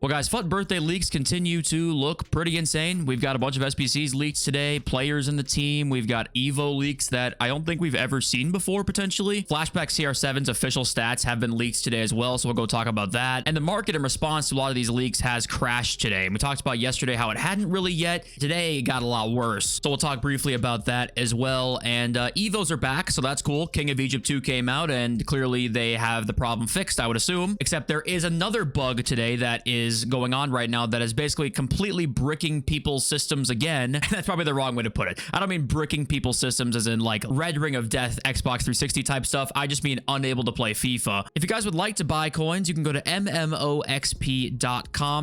Well, guys, FUT birthday leaks continue to look pretty insane. We've got a bunch of SBCs leaked today, players in the team. We've got EVO leaks that I don't think we've ever seen before, potentially. Flashback CR7's official stats have been leaked today as well, so we'll go talk about that. And the market in response to a lot of these leaks has crashed today. And we talked about yesterday how it hadn't really yet. Today, it got a lot worse. So we'll talk briefly about that as well. And EVOs are back, so that's cool. King of Egypt 2 came out, and clearly they have the problem fixed, I would assume. Except there is another bug today that is going on right now that is basically completely bricking people's systems again. That's probably the wrong way to put it. I don't mean bricking people's systems as in like Red Ring of Death, Xbox 360 type stuff. I just mean unable to play FIFA. If you guys would like to buy coins, you can go to hmmm.com.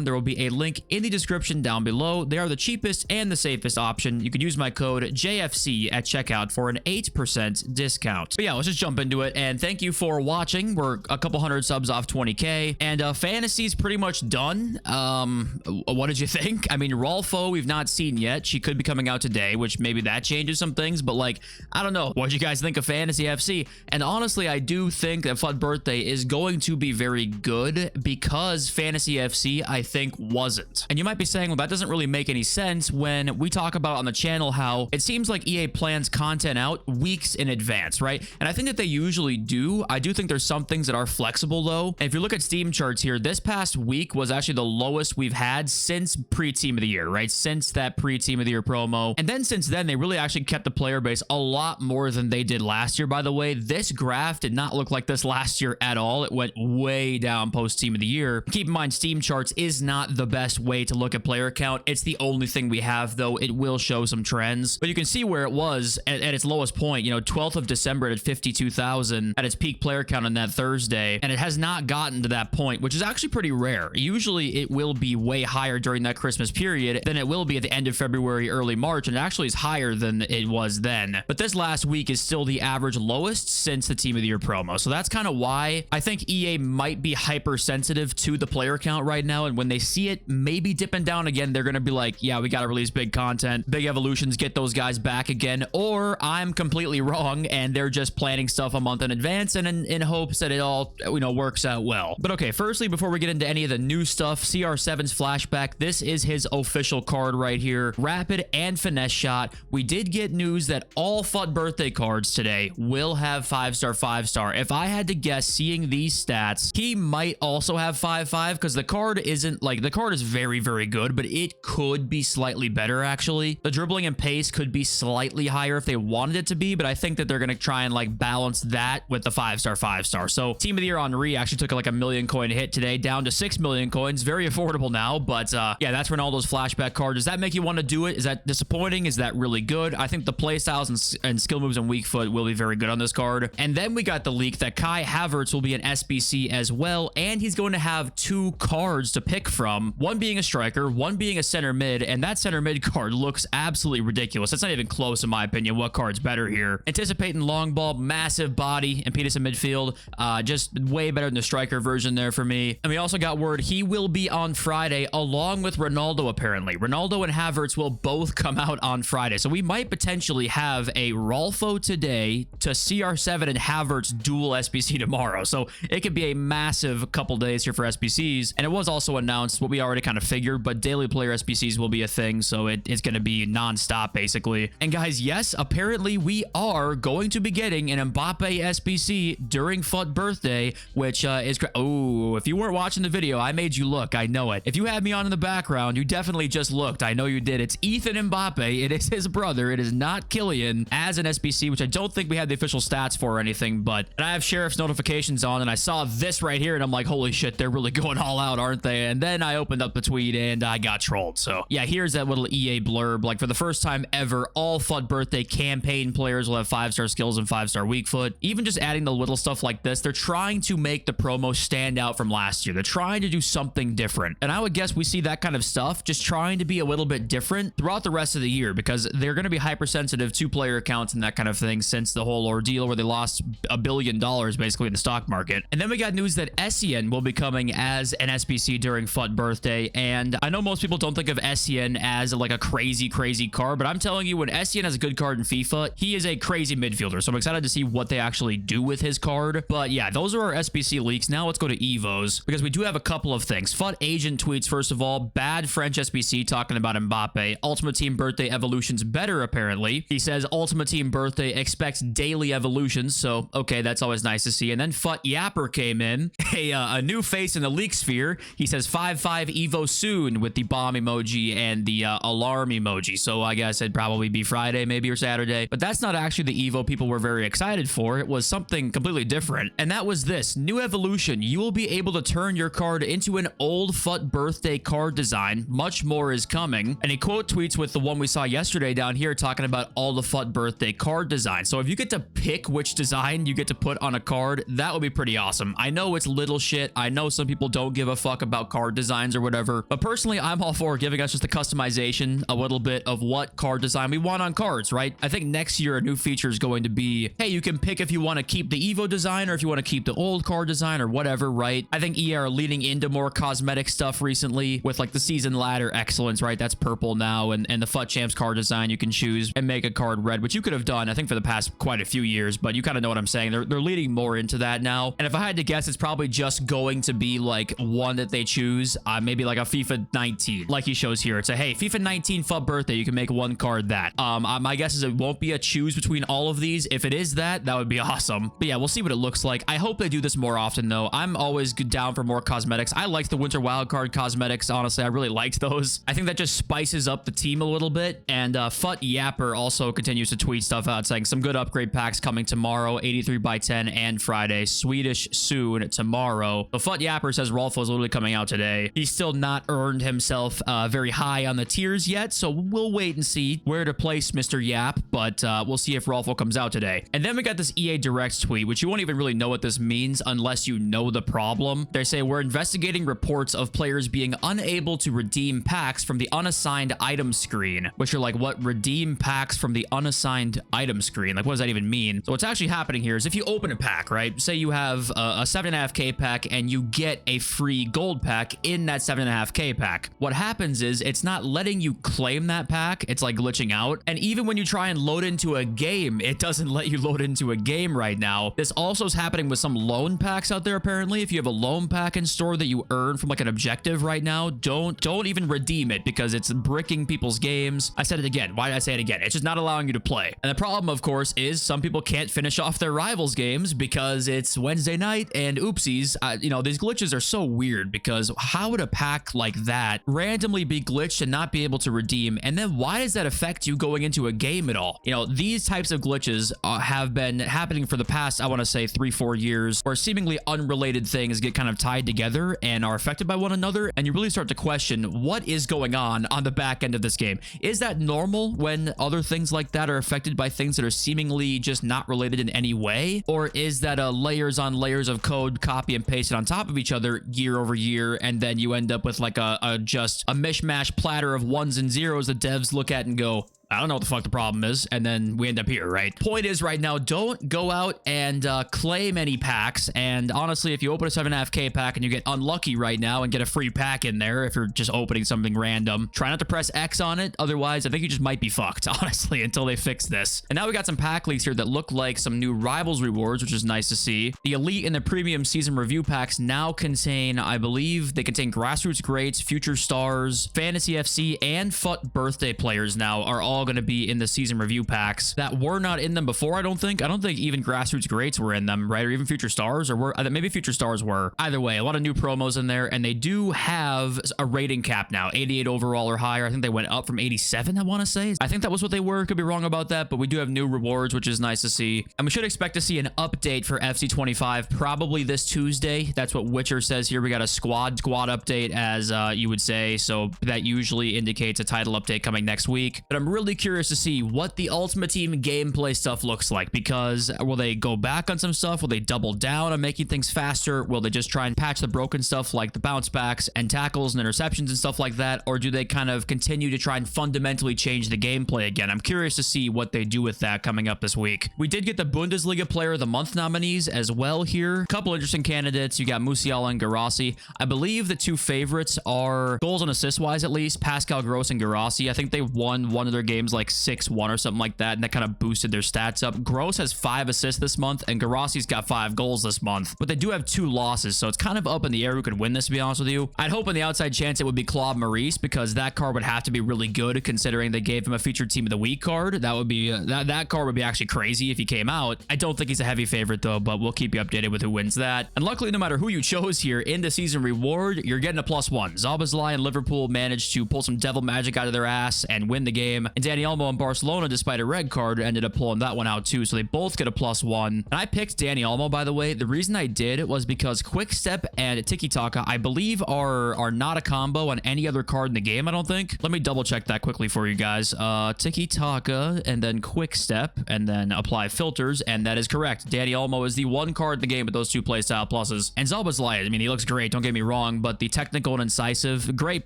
There will be a link in the description down below. They are the cheapest and the safest option. You can use my code JFC at checkout for an 8% discount. But yeah, let's just jump into it. And thank you for watching. We're a couple hundred subs off 20K. And Fantasy's pretty much done. What did you think? I mean, Rolfo, we've not seen yet. She could be coming out today, which maybe that changes some things, but like, I don't know. What did you guys think of Fantasy FC? And honestly, I do think that FUT Birthday is going to be very good because Fantasy FC, I think, wasn't. And you might be saying, well, that doesn't really make any sense when we talk about on the channel how it seems like EA plans content out weeks in advance, right? And I think that they usually do. I do think there's some things that are flexible though. And if you look at Steam charts here, this past week was actually the lowest we've had since pre-team of the year, right? Since that pre-team of the year promo. And then since then, they really actually kept the player base a lot more than they did last year, by the way. This graph did not look like this last year at all. It went way down post-team of the year. Keep in mind, Steam charts is not the best way to look at player count. It's the only thing we have, though. It will show some trends. But you can see where it was at its lowest point, you know, 12th of December at 52,000 at its peak player count on that Thursday. And it has not gotten to that point, which is actually pretty rare. Usually it will be way higher during that Christmas period than it will be at the end of February, early March, and it actually is higher than it was then. But this last week is still the average lowest since the Team of the Year promo. So that's kind of why I think EA might be hypersensitive to the player count right now. And when they see it maybe dipping down again, they're going to be like, yeah, we got to release big content, big evolutions, get those guys back again. Or I'm completely wrong and they're just planning stuff a month in advance and in hopes that it all, you know, works out well. But okay, firstly, before we get into any of the new stuff, CR7's flashback, this is his official card right here. Rapid and finesse shot. We did get news that all FUT birthday cards today will have 5-star, 5-star. If I had to guess, seeing these stats, he might also have 5-5 because the card isn't like, the card is very, very good, but it could be slightly better actually. The dribbling and pace could be slightly higher if they wanted it to be, but I think that they're going to try and like balance that with the 5-star, 5-star. So Team of the Year Henry actually took like a 1 million coin hit today, down to 6 million coins. Very affordable now, but yeah, that's Ronaldo's flashback card. Does that make you want to do it? Is that disappointing? Is that really good? I think the play styles and skill moves and weak foot will be very good on this card. And then we got the leak that Kai Havertz will be an SBC as well, and he's going to have 2 cards to pick from, one being a striker, one being a center mid, and that center mid card looks absolutely ridiculous. It's not even close in my opinion. What card's better here? Anticipating long ball, massive body, and Peterson midfield, just way better than the striker version there for me. And we also got word he will be on Friday along with Ronaldo apparently. Ronaldo and Havertz will both come out on Friday. So we might potentially have a Rolfo today to CR7 and Havertz dual SBC tomorrow. So it could be a massive couple days here for SBCs. And it was also announced what we already kind of figured, but daily player SBCs will be a thing. So it's going to be non-stop basically. And guys, yes, apparently we are going to be getting an Mbappe SBC during FUT birthday, which is great. Oh, if you weren't watching the video, I made you look. I know it. If you had me on in the background, you definitely just looked. I know you did. It's Ethan Mbappe. It is his brother. It is not Kylian as an SBC, which I don't think we had the official stats for or anything, but I have Sheriff's notifications on and I saw this right here and I'm like, holy shit, they're really going all out, aren't they? And then I opened up the tweet and I got trolled. So yeah, here's that little EA blurb. Like for the first time ever, all FUT birthday campaign players will have 5-star skills and 5-star weak foot. Even just adding the little stuff like this, they're trying to make the promo stand out from last year. They're trying to do something different. And I would guess we see that kind of stuff just trying to be a little bit different throughout the rest of the year because they're going to be hypersensitive to player accounts and that kind of thing since the whole ordeal where they lost $1 billion basically in the stock market. And then we got news that Essien will be coming as an SBC during FUT birthday. And I know most people don't think of Essien as like a crazy card, but I'm telling you, when Essien has a good card in FIFA, he is a crazy midfielder. So I'm excited to see what they actually do with his card. But yeah, those are our SBC leaks. Now let's go to EVOs because we do have a couple of things. things. FUT agent tweets, first of all, bad French SBC talking about Mbappe. Ultimate Team Birthday evolution's better, apparently. He says Ultimate Team Birthday expects daily evolutions, so okay, that's always nice to see. And then FUT Yapper came in, a new face in the leak sphere. He says 5-5 EVO soon with the bomb emoji and the alarm emoji. So I guess it'd probably be Friday maybe or Saturday. But that's not actually the EVO people were very excited for. It was something completely different. And that was this. New evolution. You will be able to turn your card into an old FUT birthday card design. Much more is coming. And he quote tweets with the one we saw yesterday down here talking about all the FUT birthday card designs. So if you get to pick which design you get to put on a card, that would be pretty awesome. I know it's little shit. I know some people don't give a fuck about card designs or whatever, but personally, I'm all for giving us just a customization, a little bit of what card design we want on cards, right? I think next year a new feature is going to be, hey, you can pick if you want to keep the EVO design or if you want to keep the old card design or whatever, right? I think EA are leaning into more cosmetic stuff recently with like the season ladder excellence, right? That's purple now, and the FUT Champs card design you can choose and make a card red, which you could have done, I think, for the past quite a few years, but you kind of know what I'm saying. They're leading more into that now. And if I had to guess, it's probably just going to be like one that they choose, maybe like a FIFA 19, like he shows here. It's a, hey, FIFA 19 FUT birthday, you can make one card that. My guess is it won't be a choose between all of these. If it is that would be awesome. But yeah, we'll see what it looks like. I hope they do this more often though. I'm always down for more cosmetics. I liked the Winter Wildcard cosmetics, honestly. I really liked those. I think that just spices up the team a little bit. And FUT Yapper also continues to tweet stuff out saying some good upgrade packs coming tomorrow, 83 by 10 and Friday, Swedish soon tomorrow. The FUT Yapper says Rolfo's literally coming out today. He's still not earned himself very high on the tiers yet, so we'll wait and see where to place Mr. Yap, but we'll see if Rolfo comes out today. And then we got this EA Direct tweet, which you won't even really know what this means unless you know the problem. They say, we're investigating reports of players being unable to redeem packs from the unassigned item screen, which are like, what? Redeem packs from the unassigned item screen? Like, what does that even mean? So what's actually happening here is if you open a pack, right? Say you have a 7.5k pack and you get a free gold pack in that 7.5k pack. What happens is it's not letting you claim that pack. It's like glitching out. And even when you try and load into a game, it doesn't let you load into a game right now. This also is happening with some loan packs out there, apparently. If you have a loan pack in store that you earn from like an objective right now, don't even redeem it because it's bricking people's games. I said it again. Why did I say it again? It's just not allowing you to play. And the problem, of course, is some people can't finish off their rivals games because it's Wednesday night and oopsies. You know, these glitches are so weird because how would a pack like that randomly be glitched and not be able to redeem? And then why does that affect you going into a game at all? You know, these types of glitches have been happening for the past, I want to say 3-4 years, where seemingly unrelated things get kind of tied together and are affected by one another. And you really start to question what is going on the back end of this game. Is that normal when other things like that are affected by things that are seemingly just not related in any way? Or is that layers on layers of code copy and pasted on top of each other year over year, and then you end up with like just a mishmash platter of ones and zeros that devs look at and go, I don't know what the fuck the problem is, and then we end up here, right? Point is, right now, don't go out and claim any packs, and honestly, if you open a 7.5k pack and you get unlucky right now and get a free pack in there, if you're just opening something random, try not to press X on it, otherwise, I think you just might be fucked, honestly, until they fix this. And now we got some pack leaks here that look like some new Rivals rewards, which is nice to see. The Elite and the Premium Season Review packs now contain, I believe, they contain Grassroots Greats, Future Stars, Fantasy FC, and FUT Birthday players now are all going to be in the season review packs that were not in them before. I don't think even Grassroots Greats were in them, right? Or even Future Stars, or maybe Future Stars were. Either way, a lot of new promos in there, and they do have a rating cap now, 88 overall or higher. I think they went up from 87, I want to say. I think that was what they were. Could be wrong about that, but we do have new rewards, which is nice to see. And we should expect to see an update for FC 25 probably this Tuesday. That's what Witcher says here. We got a squad update, as you would say, so that usually indicates a title update coming next week. But I'm really curious to see what the Ultimate Team gameplay stuff looks like, because will they go back on some stuff? Will they double down on making things faster? Will they just try and patch the broken stuff like the bounce backs and tackles and interceptions and stuff like that? Or do they kind of continue to try and fundamentally change the gameplay again? I'm curious to see what they do with that coming up this week. We did get the Bundesliga Player of the Month nominees as well here. A couple interesting candidates. You got Musiala and Garassi. I believe the two favorites are, goals and assists wise at least, Pascal Gross and Garassi. I think they won one of their games games like 6-1 or something like that, and that kind of boosted their stats up. Gross has 5 assists this month, and Garassi's got 5 goals this month, but they do have 2 losses, so it's kind of up in the air who could win this, to be honest with you. I'd hope in the outside chance it would be Claude Maurice, because that card would have to be really good considering they gave him a featured team of the week card. That would be that card would be actually crazy if he came out. I don't think he's a heavy favorite though, but we'll keep you updated with who wins that. And luckily, no matter who you chose here in the season reward, you're getting a +1. Szoboszlai and Liverpool managed to pull some devil magic out of their ass and win the game, and Dani Olmo and Barcelona, despite a red card, ended up pulling that one out too, so they both get a +1. And I picked Dani Olmo, by the way. The reason I did was because Quick Step and Tiki Taka, I believe, are not a combo on any other card in the game, I don't think. Let me double check that quickly for you guys. Tiki Taka and then Quick Step and then apply filters, and that is correct. Dani Olmo is the one card in the game with those 2 playstyle pluses. And Szoboszlai, I mean, he looks great, don't get me wrong, but the technical and incisive, great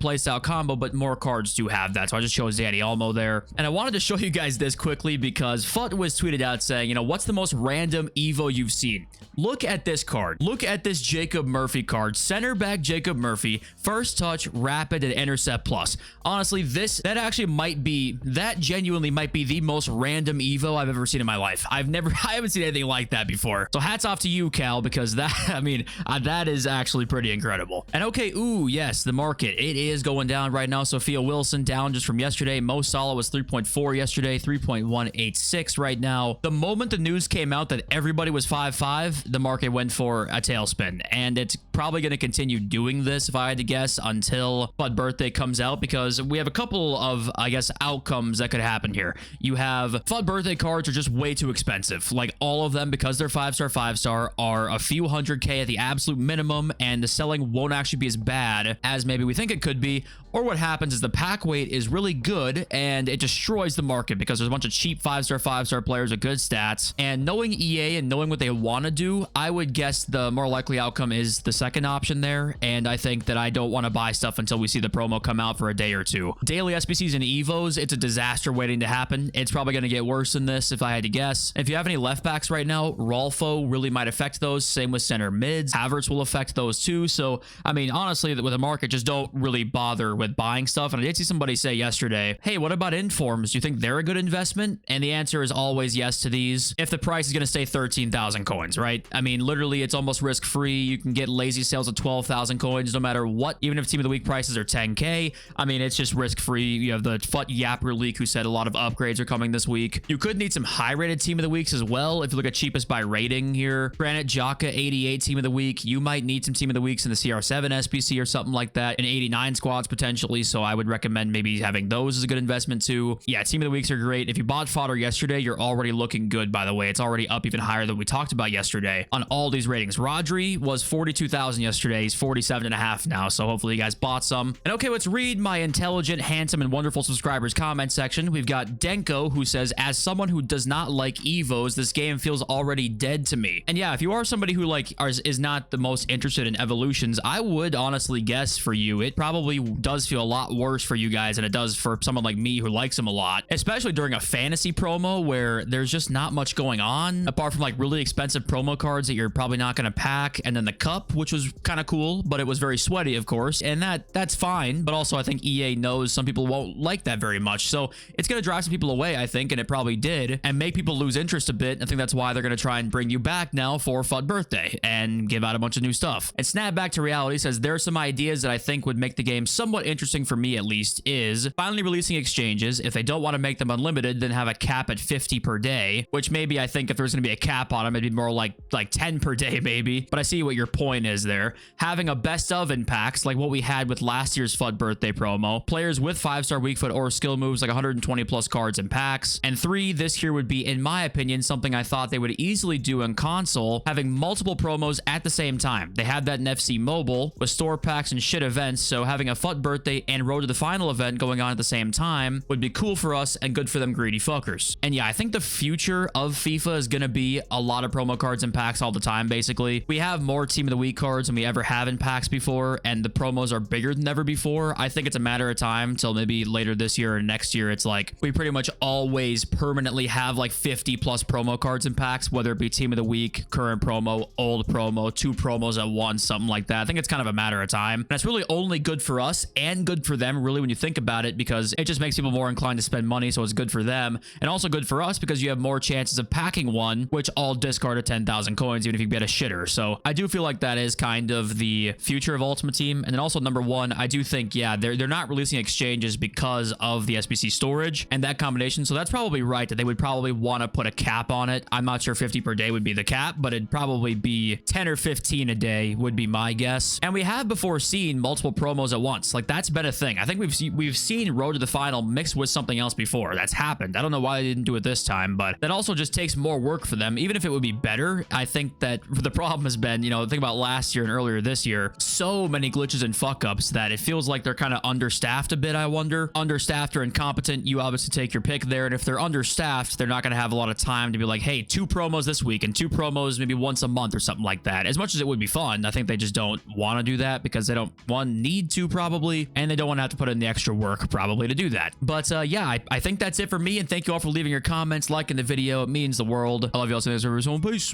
playstyle combo, but more cards do have that, so I just chose Dani Olmo there. And I wanted to show you guys this quickly because FUT was tweeted out saying, you know, what's the most random EVO you've seen? Look at this card. Look at this Jacob Murphy card. Center back Jacob Murphy, first touch, rapid, and intercept plus. Honestly, that genuinely might be the most random EVO I've ever seen in my life. I haven't seen anything like that before. So hats off to you, Cal, because that, I mean, that is actually pretty incredible. And okay, ooh, yes, the market, it is going down right now. Sophia Wilson down just from yesterday. Mo Salah was 3.4 yesterday, 3.186 right now. The moment the news came out that everybody was 5.5, the market went for a tailspin, and it's probably going to continue doing this, if I had to guess, until FUT Birthday comes out, because we have a couple of, I guess, outcomes that could happen here. You have FUT Birthday cards are just way too expensive. Like, all of them, because they're 5-star, are a few $100K at the absolute minimum, and the selling won't actually be as bad as maybe we think it could be. Or what happens is the pack weight is really good, and it destroys the market because there's a bunch of cheap 5-star players with good stats. And knowing EA and knowing what they want to do, I would guess the more likely outcome is the second option there, and I think that I don't want to buy stuff until we see the promo come out for a day or two. Daily SBCs and EVOs, it's a disaster waiting to happen. It's probably going to get worse than this, if I had to guess. If you have any left backs right now, Rolfo really might affect those. Same with center mids. Havertz will affect those too. So, I mean, honestly, with the market, just don't really bother with buying stuff. And I did see somebody say yesterday, hey, what about informs? Do you think they're a good investment? And the answer is always yes to these, if the price is going to stay 13,000 coins, right? I mean, literally, it's almost risk-free. You can get lazy sales of 12,000 coins no matter what, even if team of the week prices are 10K. I mean, it's just risk-free. You have the FUT Yapper leak who said a lot of upgrades are coming this week. You could need some high-rated team of the weeks as well. If you look at cheapest by rating here, Granite Xhaka 88 team of the week. You might need some team of the weeks in the CR7 SBC or something like that, and 89 squads potentially. So I would recommend maybe having those as a good investment too. Yeah, team of the weeks are great. If you bought fodder yesterday, you're already looking good, by the way. It's already up even higher than we talked about yesterday on all these ratings. Rodri was 42,000 yesterday. He's 47.5 now, so hopefully you guys bought some. And okay, let's read my intelligent, handsome, and wonderful subscribers comment section. We've got Denko, who says, as someone who does not like EVOs, this game feels already dead to me. And yeah, if you are somebody who is not the most interested in evolutions, I would honestly guess for you, it probably does feel a lot worse for you guys than it does for someone like me who likes them a lot, especially during a fantasy promo where there's just not much going on apart from like really expensive promo cards that you're probably not going to pack, and then the cup, which was kind of cool, but it was very sweaty, of course, and that's fine. But also I think EA knows some people won't like that very much, so it's going to drive some people away, I think, and it probably did, and make people lose interest a bit. I think that's why they're going to try and bring you back now for FUT Birthday and give out a bunch of new stuff. And Snap Back to Reality says, there are some ideas that I think would make the game somewhat interesting for me, at least, is finally releasing exchanges. If they don't want to make them unlimited, then have a cap at 50 per day, which maybe I think if there's going to be a cap on them, it'd be more like 10 per day maybe, but I see what your point is there. Having a best of in packs like what we had with last year's FUT Birthday promo, players with 5-star weak foot or skill moves, like 120 plus cards in packs. And 3, this here would be, in my opinion, something I thought they would easily do in console, having multiple promos at the same time. They have that in FC Mobile with store packs and shit events, so having a FUT Birthday and Road to the Final event going on at the same time would be cool for us and good for them greedy fuckers. And yeah, I think the future of FIFA is going to be a lot of promo cards and packs all the time, basically. We have more team of the week cards cards than we ever have in packs before, and the promos are bigger than ever before. I think it's a matter of time till maybe later this year or next year. It's like we pretty much always permanently have like 50 plus promo cards in packs, whether it be team of the week, current promo, old promo, 2 promos at once, something like that. I think it's kind of a matter of time. And it's really only good for us and good for them, really, when you think about it, because it just makes people more inclined to spend money. So it's good for them and also good for us because you have more chances of packing one, which all discard at 10,000 coins, even if you get a shitter. So I do feel like that is kind of the future of Ultimate Team. And then also number one, I do think, yeah, they're not releasing exchanges because of the SBC storage and that combination. So that's probably right that they would probably want to put a cap on it. I'm not sure 50 per day would be the cap, but it'd probably be 10 or 15 a day would be my guess. And we have before seen multiple promos at once. Like that's been a thing. I think we've seen Road to the Final mixed with something else before. That's happened. I don't know why they didn't do it this time, but that also just takes more work for them. Even if it would be better, I think that the problem has been, you know, think about last year and earlier this year, so many glitches and fuck ups that it feels like they're kind of understaffed a bit. I wonder, understaffed or incompetent, you obviously take your pick there. And if they're understaffed, they're not going to have a lot of time to be like, hey, 2 promos this week and 2 promos maybe once a month or something like that. As much as it would be fun, I think they just don't want to do that because they don't, one, need to probably, and they don't want to have to put in the extra work probably to do that. But yeah, I think that's it for me. And thank you all for leaving your comments, liking the video. It means the world. I love you all. See you next episode. Peace.